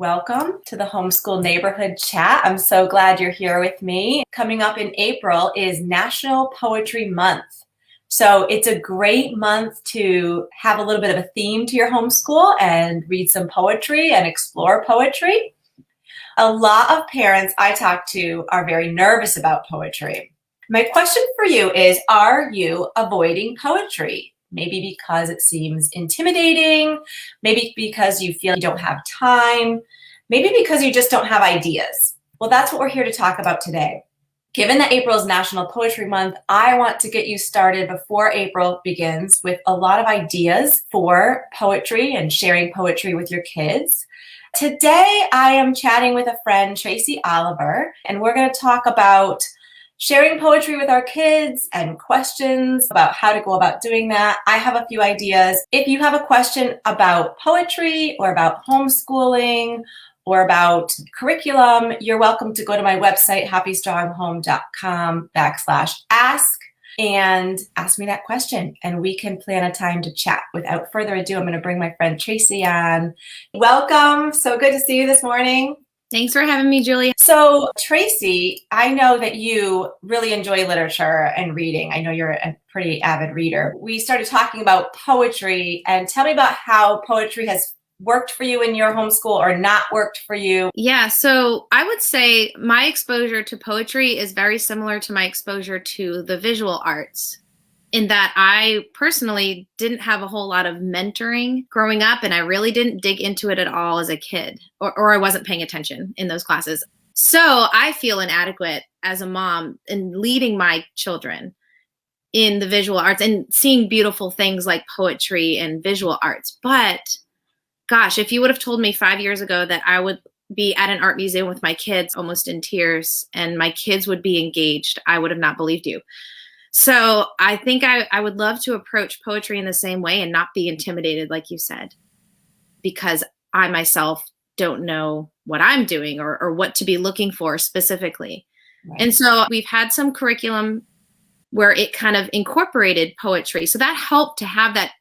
Welcome to the Homeschool Neighborhood Chat. I'm so glad you're here with me. Coming up in April is National Poetry Month. So it's a great month to have a little bit of a theme to your homeschool and read some poetry and explore poetry. A lot of parents I talk to are very nervous about poetry. My question for you is, are you avoiding poetry? Maybe because it seems intimidating, maybe because you feel you don't have time, maybe because you just don't have ideas. Well, that's what we're here to talk about today. Given that April is National Poetry Month, I want to get you started before April begins with a lot of ideas for poetry and sharing poetry with your kids. Today, I am chatting with a friend, Tracy Oliver, and we're going to talk about sharing poetry with our kids and questions about how to go about doing that. I have a few ideas. If you have a question about poetry or about homeschooling or about curriculum, you're welcome to go to my website, happystronghome.com/ask and ask me that question, and we can plan a time to chat. Without further ado, I'm going to bring my friend Tracy on. Welcome. So good to see you this morning. Thanks for having me, Julia. So, Tracy, I know that you really enjoy literature and reading. I know you're a pretty avid reader. We started talking about poetry, and tell me about how poetry has worked for you in your homeschool or not worked for you. Yeah, so I would say my exposure to poetry is very similar to my exposure to the visual arts, in that I personally didn't have a whole lot of mentoring growing up, and I really didn't dig into it at all as a kid, or I wasn't paying attention in those classes. So I feel inadequate as a mom in leading my children in the visual arts and seeing beautiful things like poetry and visual arts. But gosh, if you would have told me 5 years ago that I would be at an art museum with my kids almost in tears and my kids would be engaged, I would have not believed you. So I think I would love to approach poetry in the same way and not be intimidated, like you said, because I myself don't know what I'm doing or what to be looking for specifically. Right. And so we've had some curriculum where it kind of incorporated poetry. So that helped to have that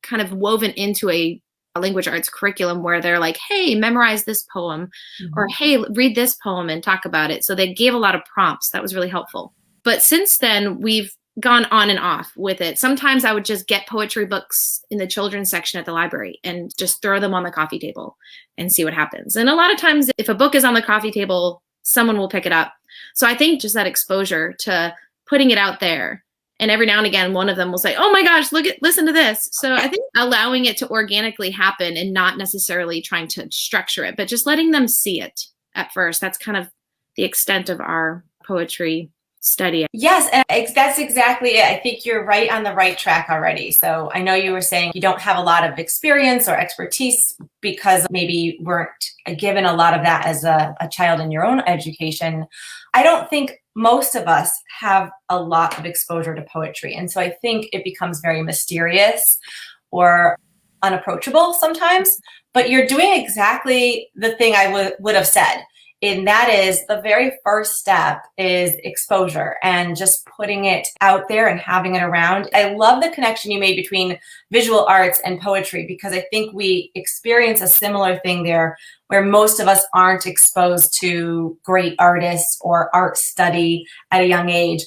kind of woven into a language arts curriculum where they're like, hey, memorize this poem, or hey, read this poem and talk about it. So they gave a lot of prompts. That was really helpful. But since then, we've gone on and off with it. Sometimes I would just get poetry books in the children's section at the library and just throw them on the coffee table and see what happens. And a lot of times, if a book is on the coffee table, someone will pick it up. So I think just that exposure to putting it out there. And every now and again, one of them will say, oh my gosh, listen to this. So I think allowing it to organically happen and not necessarily trying to structure it, but just letting them see it at first. That's kind of the extent of our poetry study. Yes, and that's exactly it. I think you're right on the right track already. So I know you were saying you don't have a lot of experience or expertise because maybe you weren't given a lot of that as a child in your own education. I don't think most of us have a lot of exposure to poetry. And so I think it becomes very mysterious or unapproachable sometimes. But you're doing exactly the thing I would have said. And that is the very first step is exposure and just putting it out there and having it around. I love the connection you made between visual arts and poetry, because I think we experience a similar thing there where most of us aren't exposed to great artists or art study at a young age.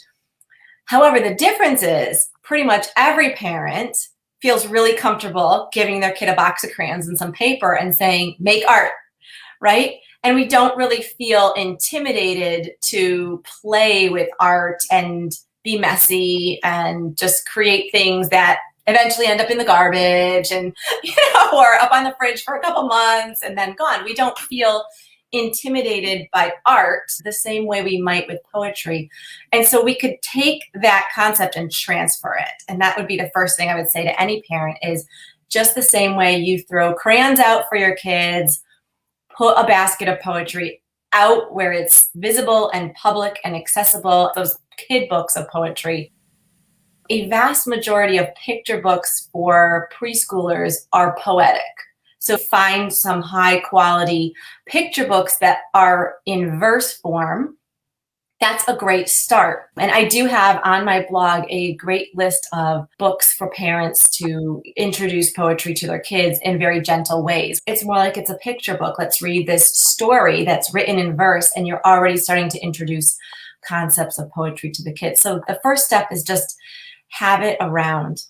However, the difference is pretty much every parent feels really comfortable giving their kid a box of crayons and some paper and saying, make art, right? And we don't really feel intimidated to play with art and be messy and just create things that eventually end up in the garbage and, or up on the fridge for a couple months and then gone. We don't feel intimidated by art the same way we might with poetry. And so we could take that concept and transfer it. And that would be the first thing I would say to any parent is just the same way you throw crayons out for your kids, put a basket of poetry out where it's visible and public and accessible, those kid books of poetry. A vast majority of picture books for preschoolers are poetic. So find some high quality picture books that are in verse form That's a great start. And I do have on my blog a great list of books for parents to introduce poetry to their kids in very gentle ways. It's more like it's a picture book. Let's read this story that's written in verse, and you're already starting to introduce concepts of poetry to the kids. So the first step is just have it around.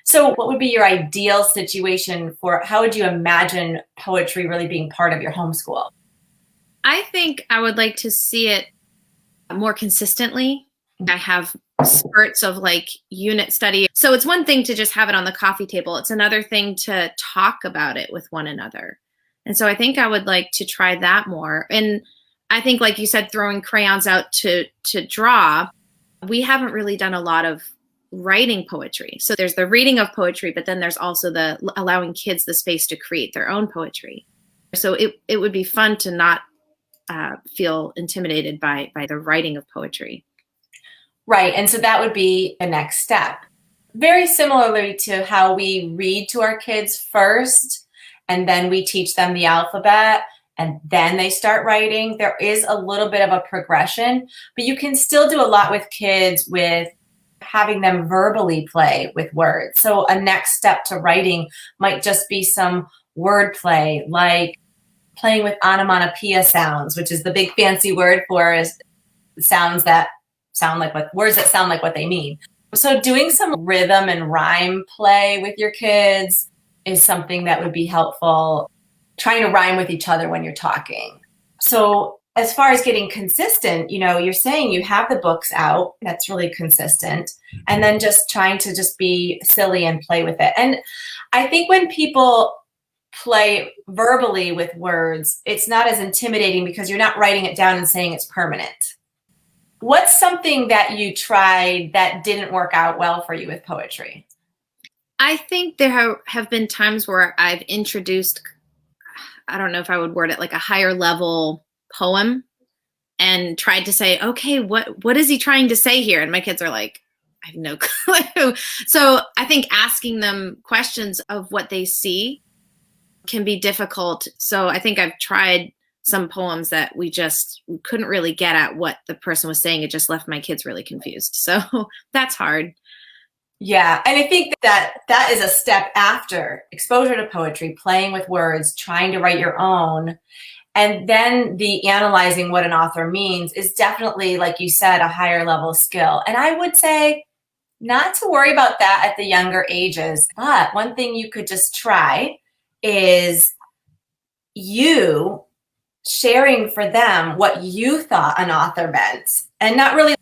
So what would be your ideal situation for how would you imagine poetry really being part of your homeschool? I think I would like to see it more consistently. I have spurts of like unit study. So it's one thing to just have it on the coffee table. It's another thing to talk about it with one another. And so I think I would like to try that more. And I think, like you said, throwing crayons out to draw, we haven't really done a lot of writing poetry. So there's the reading of poetry, but then there's also the allowing kids the space to create their own poetry. So it would be fun to not feel intimidated by the writing of poetry. Right. And so that would be the next step. Very similarly to how we read to our kids first, and then we teach them the alphabet, and then they start writing. There is a little bit of a progression, but you can still do a lot with kids with having them verbally play with words. So a next step to writing might just be some wordplay, like playing with onomatopoeia sounds, which is the big fancy word for sounds that sound like words that sound like what they mean. So doing some rhythm and rhyme play with your kids is something that would be helpful. Trying to rhyme with each other when you're talking. So as far as getting consistent, you're saying you have the books out. That's really consistent. And then just trying to just be silly and play with it. And I think when people play verbally with words, it's not as intimidating because you're not writing it down and saying it's permanent. What's something that you tried that didn't work out well for you with poetry? I think there have been times where I've introduced, I don't know if I would word it like a higher level poem, and tried to say, okay, what is he trying to say here? And my kids are like, I have no clue. So I think asking them questions of what they see can be difficult. So I think I've tried some poems that we couldn't really get at what the person was saying. It just left my kids really confused. So that's hard. Yeah. And I think that is a step after exposure to poetry, playing with words, trying to write your own. And then the analyzing what an author means is definitely, like you said, a higher level skill. And I would say not to worry about that at the younger ages. But one thing you could just try is you sharing for them what you thought an author meant, and not really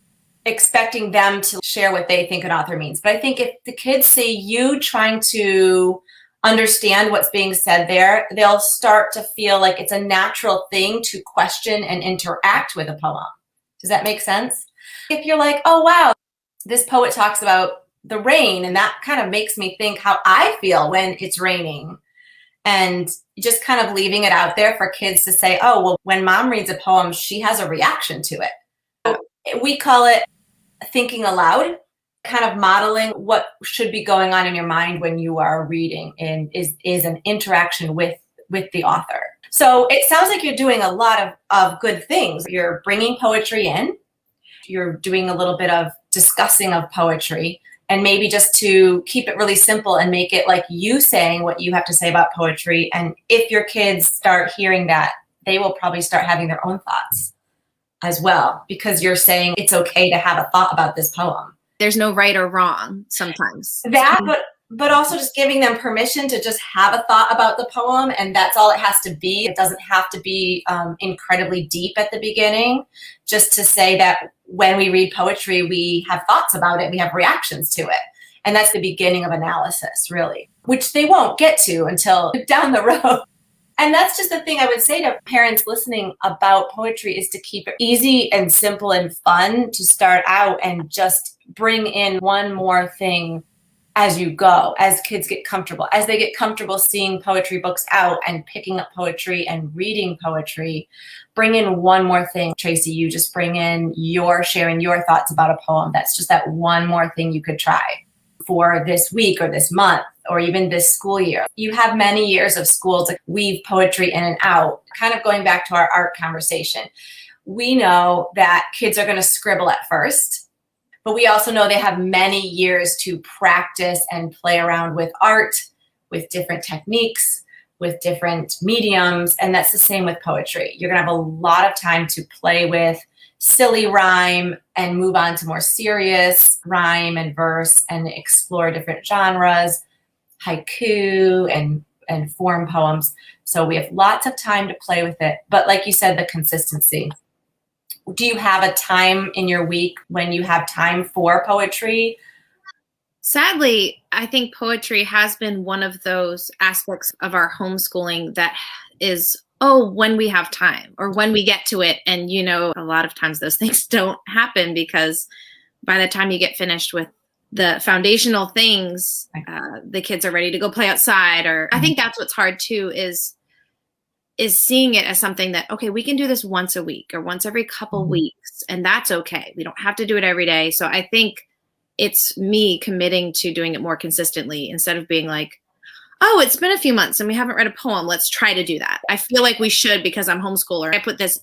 expecting them to share what they think an author means. But I think if the kids see you trying to understand what's being said there, they'll start to feel like it's a natural thing to question and interact with a poem. Does that make sense? If you're like, oh, wow, this poet talks about the rain, and that kind of makes me think how I feel when it's raining. And just kind of leaving it out there for kids to say, oh, well, when mom reads a poem, she has a reaction to it. So we call it thinking aloud, kind of modeling what should be going on in your mind when you are reading, and is an interaction with the author. So it sounds like you're doing a lot of good things. You're bringing poetry in. You're doing a little bit of discussing of poetry. And maybe just to keep it really simple and make it like you saying what you have to say about poetry. And if your kids start hearing that, they will probably start having their own thoughts as well, because you're saying it's okay to have a thought about this poem. There's no right or wrong sometimes. That, but also just giving them permission to just have a thought about the poem, and that's all it has to be. It doesn't have to be incredibly deep at the beginning, just to say that when we read poetry, we have thoughts about it, we have reactions to it. And that's the beginning of analysis, really, which they won't get to until down the road. And that's just the thing I would say to parents listening about poetry, is to keep it easy and simple and fun to start out, and just bring in one more thing as you go, as kids get comfortable, as they get comfortable seeing poetry books out and picking up poetry and reading poetry. Bring in one more thing. Tracy, you just bring in your sharing your thoughts about a poem. That's just that one more thing you could try for this week or this month or even this school year. You have many years of school to weave poetry in and out. Kind of going back to our art conversation. we know that kids are going to scribble at first, but we also know they have many years to practice and play around with art, with different techniques, with different mediums. And that's the same with poetry. You're going to have a lot of time to play with silly rhyme and move on to more serious rhyme and verse and explore different genres, haiku and form poems. So we have lots of time to play with it. But like you said, the consistency. Do you have a time in your week when you have time for poetry? Sadly, I think poetry has been one of those aspects of our homeschooling that is, oh, when we have time or when we get to it. And, you know, a lot of times those things don't happen because by the time you get finished with the foundational things, the kids are ready to go play outside. Or I think that's what's hard too, is seeing it as something that, okay, we can do this once a week or once every couple weeks, and that's okay. We don't have to do it every day. So I think it's me committing to doing it more consistently instead of being like, oh, it's been a few months and we haven't read a poem. Let's try to do that. I feel like we should because I'm homeschooler. I put this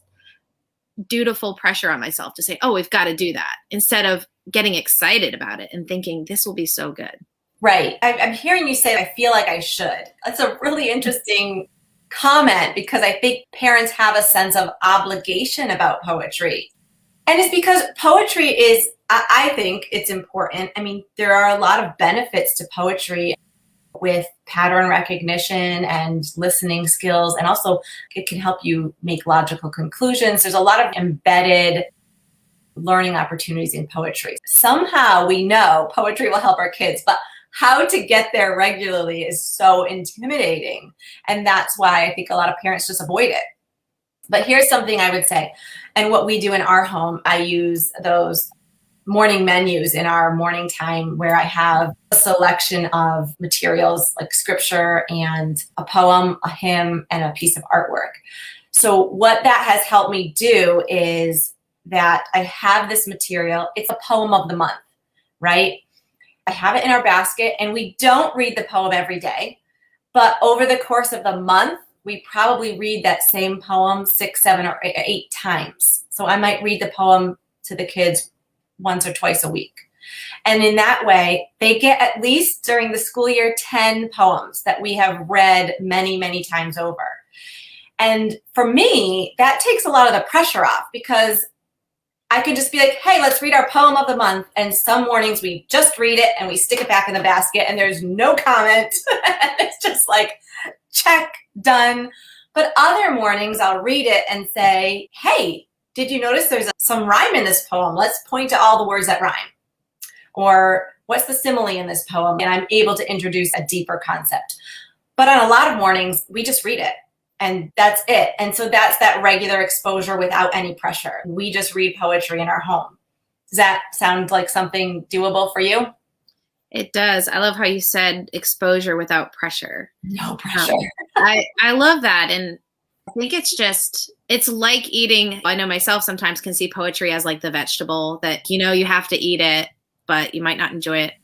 dutiful pressure on myself to say, oh, we've got to do that, instead of getting excited about it and thinking this will be so good. Right. I'm hearing you say, I feel like I should. That's a really interesting comment because I think parents have a sense of obligation about poetry. And it's because poetry is, I think it's important. I mean, there are a lot of benefits to poetry with pattern recognition and listening skills. And also it can help you make logical conclusions. There's a lot of embedded learning opportunities in poetry. Somehow we know poetry will help our kids, but how to get there regularly is so intimidating. And that's why I think a lot of parents just avoid it. But here's something I would say. And what we do in our home, I use those morning menus in our morning time where I have a selection of materials like scripture and a poem, a hymn, and a piece of artwork. So what that has helped me do is that I have this material. It's a poem of the month, right? I have it in our basket, and we don't read the poem every day, but over the course of the month, we probably read that same poem 6, 7, or 8 times. So I might read the poem to the kids once or twice a week. And in that way, they get at least during the school year 10 poems that we have read many, many times over. And for me, that takes a lot of the pressure off because I could just be like, hey, let's read our poem of the month. And some mornings we just read it and we stick it back in the basket and there's no comment. It's just like, check, done. But other mornings I'll read it and say, hey, did you notice there's some rhyme in this poem? Let's point to all the words that rhyme. Or what's the simile in this poem? And I'm able to introduce a deeper concept. But on a lot of mornings, we just read it. And that's it. And so that's that regular exposure without any pressure. We just read poetry in our home. Does that sound like something doable for you? It does. I love how you said exposure without pressure. No pressure. I love that. And I think it's like eating. I know myself sometimes can see poetry as like the vegetable that, you know, you have to eat it, but you might not enjoy it.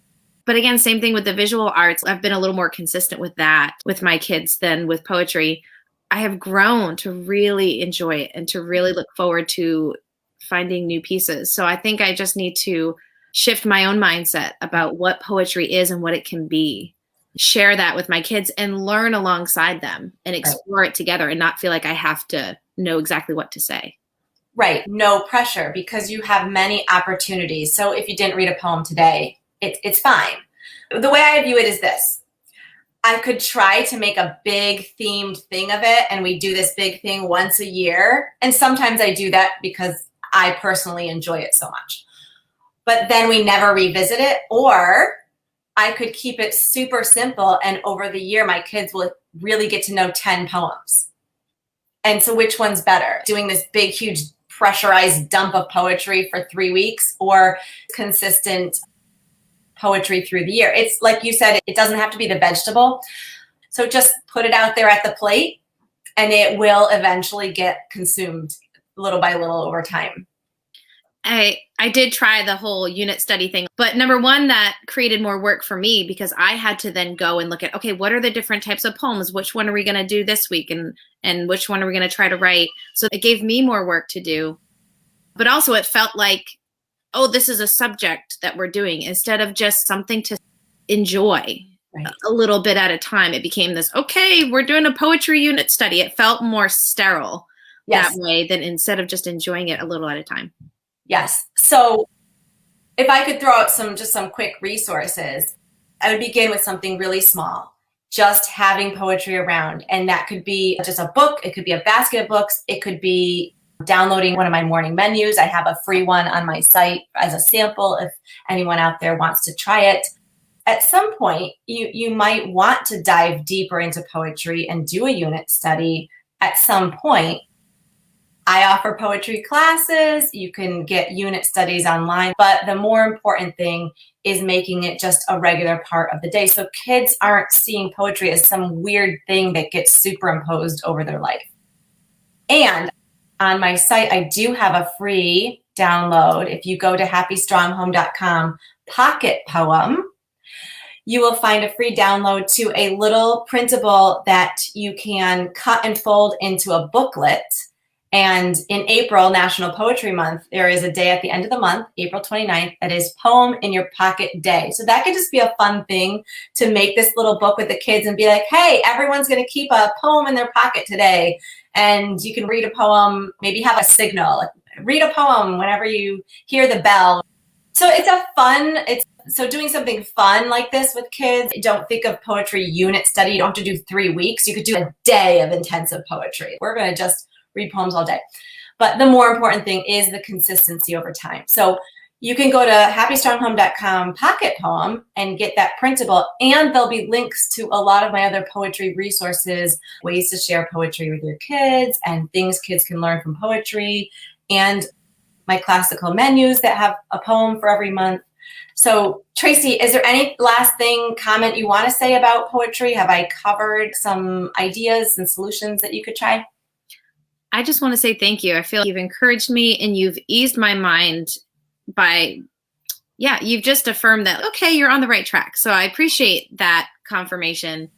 But again, same thing with the visual arts. I've been a little more consistent with that with my kids than with poetry. I have grown to really enjoy it and to really look forward to finding new pieces. So I think I just need to shift my own mindset about what poetry is and what it can be, share that with my kids and learn alongside them and explore it together and not feel like I have to know exactly what to say. Right. No pressure because you have many opportunities. So if you didn't read a poem today, it's fine. The way I view it is this. I could try to make a big themed thing of it, and we do this big thing once a year. And sometimes I do that because I personally enjoy it so much. But then we never revisit it. Or I could keep it super simple, and over the year, my kids will really get to know 10 poems. And so which one's better? Doing this big, huge, pressurized dump of poetry for 3 weeks or consistent poetry through the year? It's like you said, it doesn't have to be the vegetable. So just put it out there at the plate and it will eventually get consumed little by little over time. I did try the whole unit study thing, but number one, that created more work for me because I had to then go and look at, okay, what are the different types of poems? Which one are we going to do this week? And which one are we going to try to write? So it gave me more work to do. But also it felt like, oh, this is a subject that we're doing instead of just something to enjoy a little bit at a time. It became this, okay, we're doing a poetry unit study. It felt more sterile that way than instead of just enjoying it a little at a time. Yes. So if I could throw out some quick resources, I would begin with something really small, just having poetry around. And that could be just a book. It could be a basket of books. It could be downloading one of my morning menus. I have a free one on my site as a sample if anyone out there wants to try it. At some point, you might want to dive deeper into poetry and do a unit study at some point. I offer poetry classes. You can get unit studies online, but the more important thing is making it just a regular part of the day. So kids aren't seeing poetry as some weird thing that gets superimposed over their life. And on my site, I do have a free download. If you go to happystronghome.com, Pocket Poem, you will find a free download to a little printable that you can cut and fold into a booklet. And in April, National Poetry Month, there is a day at the end of the month, April 29th, that is Poem in Your Pocket Day. So that could just be a fun thing to make this little book with the kids and be like, hey, everyone's going to keep a poem in their pocket today. And you can read a poem, maybe have a signal, like read a poem whenever you hear the bell. So so doing something fun like this with kids, don't think of poetry unit study. You don't have to do 3 weeks. You could do a day of intensive poetry. We're going to just read poems all day. But the more important thing is the consistency over time. So you can go to happystronghome.com Pocket Poem and get that printable. And there'll be links to a lot of my other poetry resources, ways to share poetry with your kids and things kids can learn from poetry, and my classical menus that have a poem for every month. So Tracy, is there any last comment you want to say about poetry? Have I covered some ideas and solutions that you could try? I just want to say thank you. I feel you've encouraged me and you've eased my mind by, you've just affirmed that, okay, you're on the right track. So I appreciate that confirmation.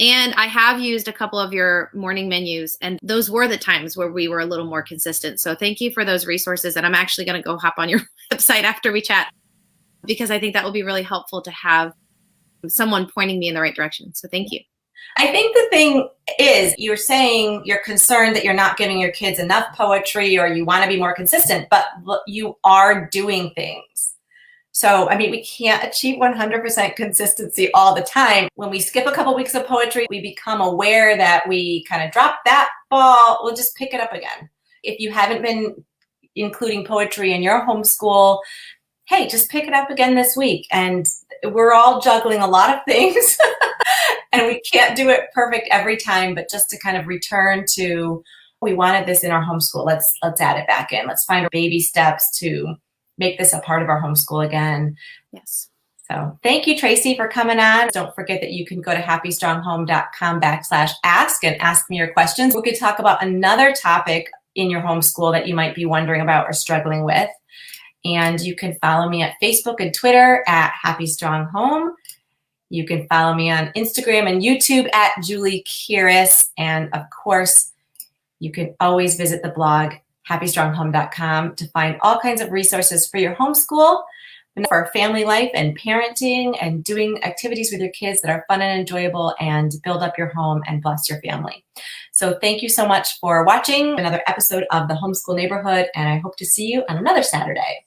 And I have used a couple of your morning menus, and those were the times where we were a little more consistent. So thank you for those resources. And I'm actually going to go hop on your website after we chat, because I think that will be really helpful to have someone pointing me in the right direction. So thank you. I think the thing is, you're saying you're concerned that you're not giving your kids enough poetry or you want to be more consistent, but you are doing things. So, I mean, we can't achieve 100% consistency all the time. When we skip a couple weeks of poetry, we become aware that we kind of dropped that ball. We'll just pick it up again. If you haven't been including poetry in your homeschool, hey, just pick it up again this week. And we're all juggling a lot of things and we can't do it perfect every time, but just to kind of return to, we wanted this in our homeschool. Let's add it back in. Let's find baby steps to make this a part of our homeschool again. Yes. So thank you, Tracy, for coming on. Don't forget that you can go to happystronghome.com/ask and ask me your questions. We could talk about another topic in your homeschool that you might be wondering about or struggling with. And you can follow me at Facebook and Twitter at Happy Strong Home. You can follow me on Instagram and YouTube at Julie Kiris. And of course, you can always visit the blog happystronghome.com to find all kinds of resources for your homeschool, for family life and parenting and doing activities with your kids that are fun and enjoyable and build up your home and bless your family. So thank you so much for watching another episode of the Homeschool Neighborhood, and I hope to see you on another Saturday.